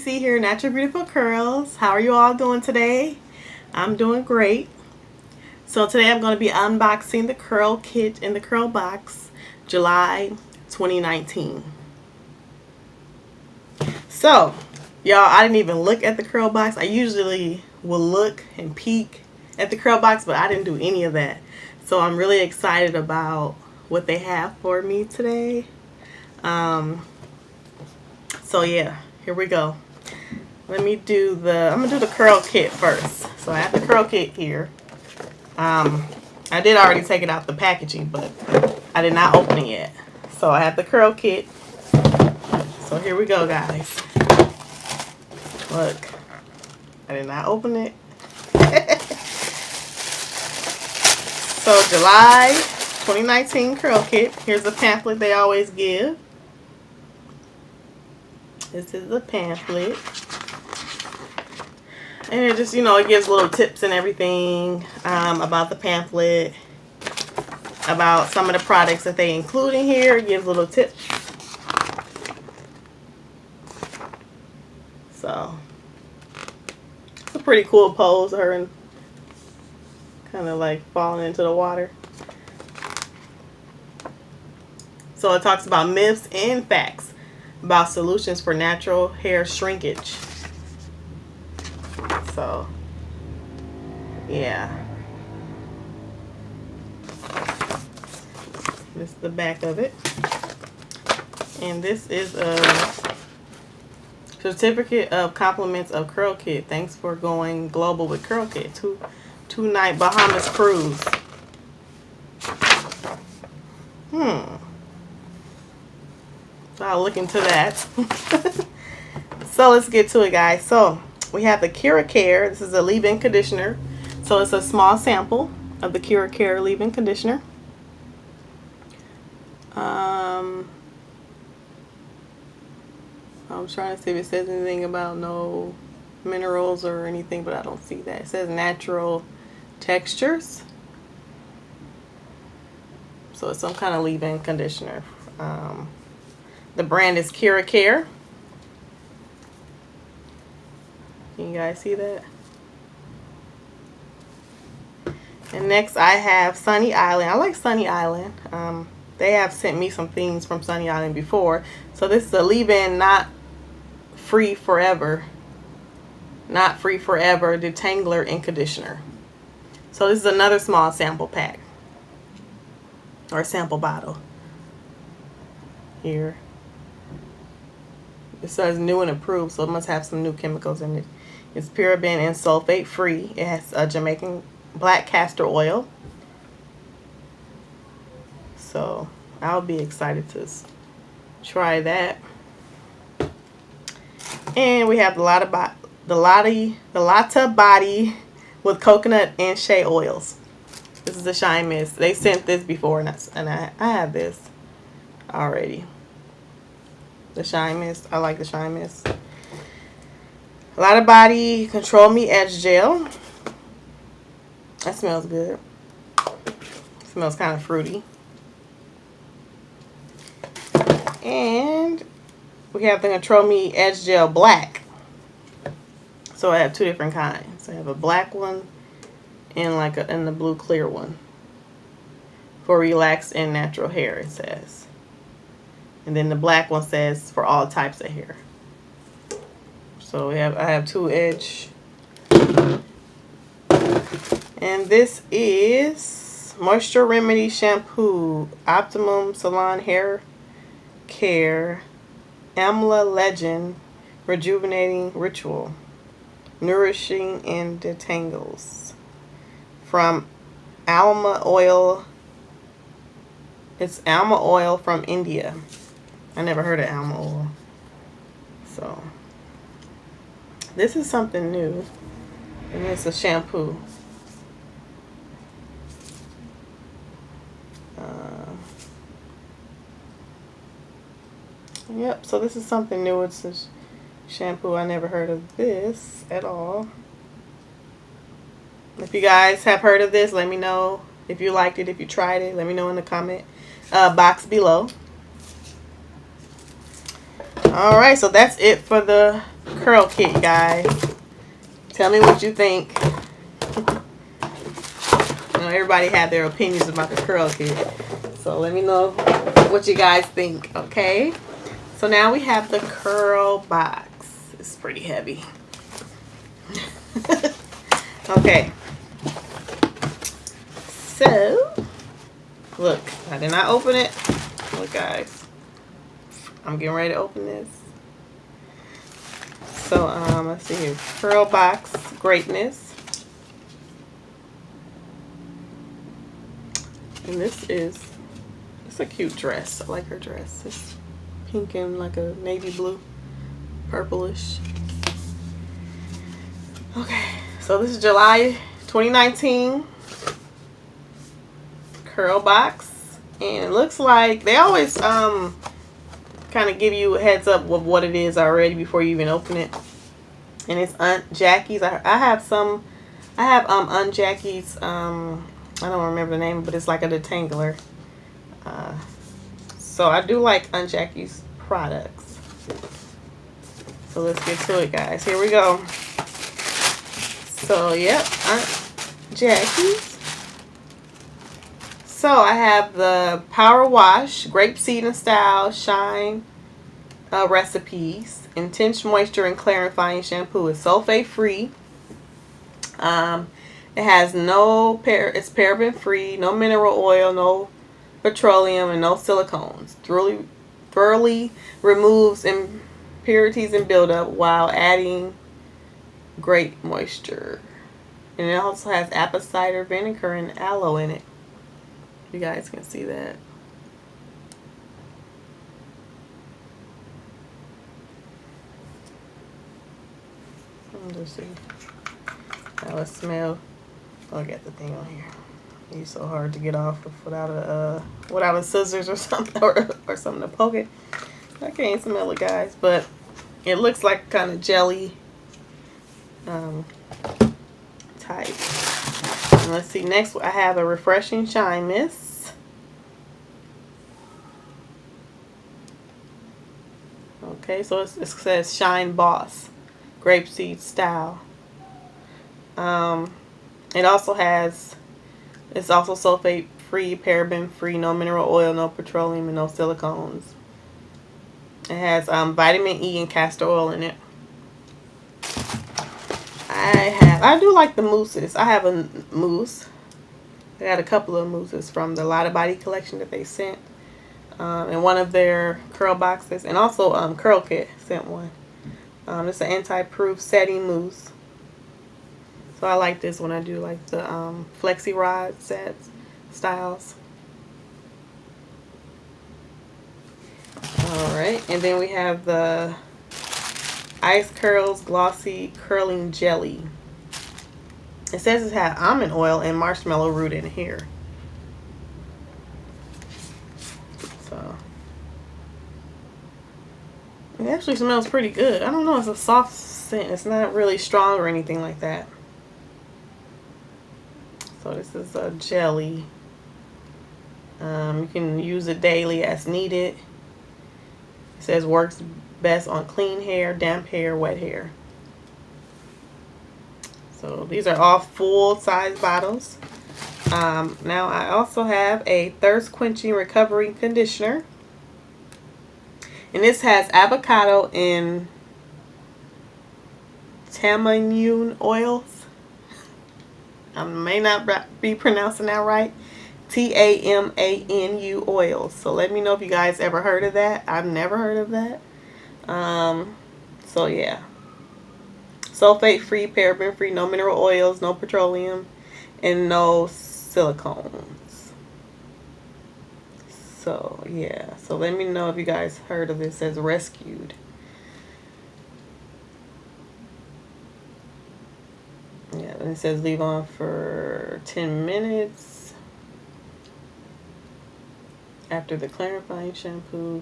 CC here, Natural Beautiful Curls. How are you all doing today? I'm doing great. So today I'm going to be unboxing the Curlkit in the Curlbox, July 2019. So, y'all, I didn't even look at the Curlbox. I usually will look and peek at the Curlbox, but I didn't do any of that. So I'm really excited about what they have for me today. So yeah, here we go. I'm gonna do the Curlkit first. So I have the Curlkit here. I did already take it out the packaging, but I did not open it yet. So I have the Curlkit. So here we go, guys. Look, I did not open it. So July 2019 Curlkit. Here's the pamphlet they always give. This is the pamphlet. And it just, it gives little tips and everything about the pamphlet, about some of the products that they include in here. It gives little tips. So, it's a pretty cool pose of her and kind of like falling into the water. So it talks about myths and facts about solutions for natural hair shrinkage. So, yeah. This is the back of it. And this is a certificate of compliments of Curlkit. Thanks for going global with Curlkit. Two-night Bahamas cruise. So I'll look into that. So let's get to it, guys. So we have the Curlkit. This is a leave-in conditioner. So it's a small sample of the Curlkit leave-in conditioner. I'm trying to see if it says anything about no minerals or anything, but I don't see that. It says natural textures. So it's some kind of leave-in conditioner. The brand is Curlkit. Can you guys see that? And next I have Sunny Island. I like Sunny Island. They have sent me some things from Sunny Island before. So this is a leave-in not free forever detangler and conditioner. So this is another small sample pack or sample bottle here. It says new and approved, so it must have some new chemicals in it. It's paraben and sulfate free. It has a Jamaican black castor oil. So I'll be excited to try that. And we have the Lata Body with coconut and shea oils. This is the Shine Mist. They sent this before, and I have this already. The Shine Mist. I like the Shine Mist. Lata Body Control Me Edge Gel. That smells good. It smells kind of fruity. And we have the Control Me Edge Gel Black. So I have two different kinds. I have a black one and the blue clear one. For relaxed and natural hair, it says. And then the black one says for all types of hair. So I have two edge. And this is Moisture Remedy Shampoo, Optimum Salon Hair Care, Amla Legend, Rejuvenating Ritual, Nourishing and Detangles. From Alma Oil. It's Alma Oil from India. I never heard of Alma Oil. So this is something new. And it's a shampoo. Yep, so this is something new. It's a shampoo. I never heard of this at all. If you guys have heard of this, let me know. If you liked it, if you tried it, let me know in the comment box below. Alright, so that's it for the Curlkit, guys. Tell me what you think. You know, everybody had their opinions about the Curlkit. So let me know what you guys think, okay? So now we have the Curlbox. It's pretty heavy. Okay. So, look, I did not open it. Look, guys. I'm getting ready to open this. So, let's see here. Curlbox Greatness. And it's a cute dress. I like her dress. It's pink and like a navy blue, purplish. Okay, so this is July 2019 Curlbox, and it looks like they always kind of give you a heads up with what it is already before you even open it. And it's Aunt Jackie's. I have Aunt Jackie's. I don't remember the name, but it's like a detangler. So I do like Aunt Jackie's products. So let's get to it, guys. Here we go. So, yep, Aunt Jackie's. So I have the Power Wash, Grapeseed and Style, Shine recipes. Intense Moisture and Clarifying Shampoo is sulfate free. It has it's paraben free, no mineral oil, no petroleum, and no silicones. Thoroughly removes impurities and buildup while adding great moisture. And it also has apple cider vinegar and aloe in it. You guys can see that. Let's see how it smells. Oh, I got the thing on here. It's so hard to get off without a scissors or something or something to poke it. I can't smell it, guys, but it looks like kind of jelly type. And let's see. Next, I have a Refreshing Shine Mist. Okay, so it says Shine Boss, Grapeseed Style. It's also sulfate free, paraben free, no mineral oil, no petroleum, and no silicones. It has vitamin E and castor oil in it. I do like the mousses. I have a mousse. I got a couple of mousses from the Lot of Body collection that they sent. In one of their curl boxes. And also Curlkit sent one. It's an anti-proof setting mousse. So I like this when I do like the flexi rod sets styles. Alright, and then we have the Ice Curls Glossy Curling Jelly. It says it has almond oil and marshmallow root in here. So it actually smells pretty good. I don't know, it's a soft scent. It's not really strong or anything like that. So this is a jelly. You can use it daily as needed. It says works best on clean hair, damp hair, wet hair. So these are all full size bottles. Now I also have a thirst quenching recovery conditioner. And this has avocado and tamarind oils. I may not be pronouncing that right. Tamanu oils. So let me know if you guys ever heard of that. I've never heard of that. So yeah. Sulfate free, paraben free, no mineral oils, no petroleum, and no silicones. So yeah. So let me know if you guys heard of this as Rescued. Yeah, and it says leave on for 10 minutes after the clarifying shampoo.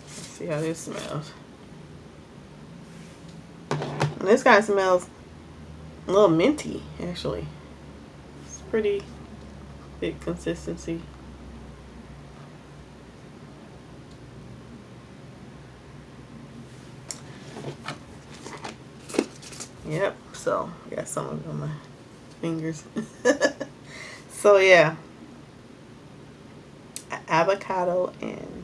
Let's see how this smells. And this kind of smells a little minty, actually. It's pretty thick consistency. Yep, so I got some of it on my fingers. So yeah, avocado and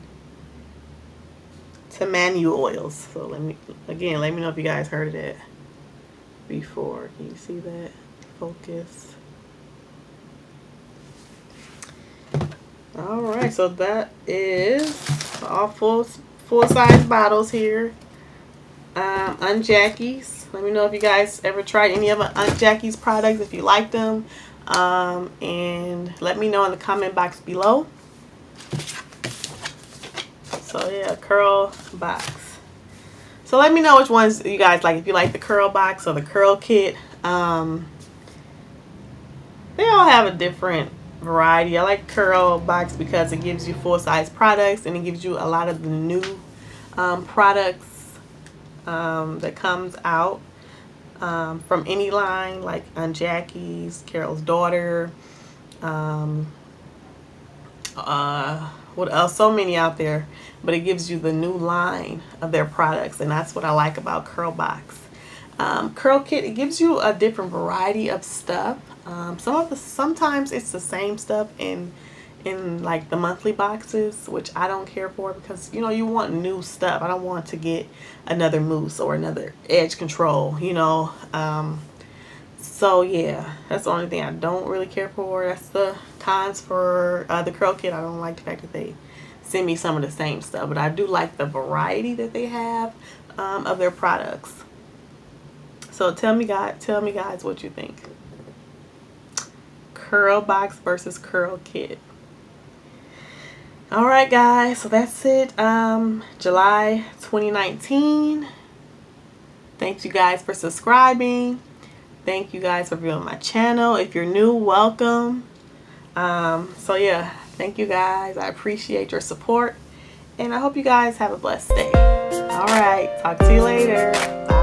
tamanu oils. So let me know if you guys heard of that before. Can you see that? Focus. All right, so that is all full size bottles here. Aunt Jackie's. Let me know if you guys ever tried any of Aunt Jackie's products, if you like them, and let me know in the comment box below. So yeah, Curlbox. So let me know which ones you guys like. If you like the Curlbox or the Curlkit. They all have a different variety. I like Curlbox because it gives you full size products and it gives you a lot of the new products that comes out from any line, like Aunt Jackie's, Carol's Daughter, what else? So many out there, but it gives you the new line of their products, and that's what I like about Curlbox. Curlkit, it gives you a different variety of stuff. Sometimes it's the same stuff in like the monthly boxes, which I don't care for, because you want new stuff. I don't want to get another mousse or another edge control, so yeah, that's the only thing I don't really care for. That's the cons for the Curlkit. I don't like the fact that they send me some of the same stuff, but I do like the variety that they have of their products. So tell me guys what you think. Curlbox versus Curlkit. All right, guys, so that's it. July 2019. Thank you guys for subscribing. Thank you guys for viewing my channel. If you're new, welcome. So yeah, thank you guys. I appreciate your support, and I hope you guys have a blessed day. All right, talk to you later. Bye.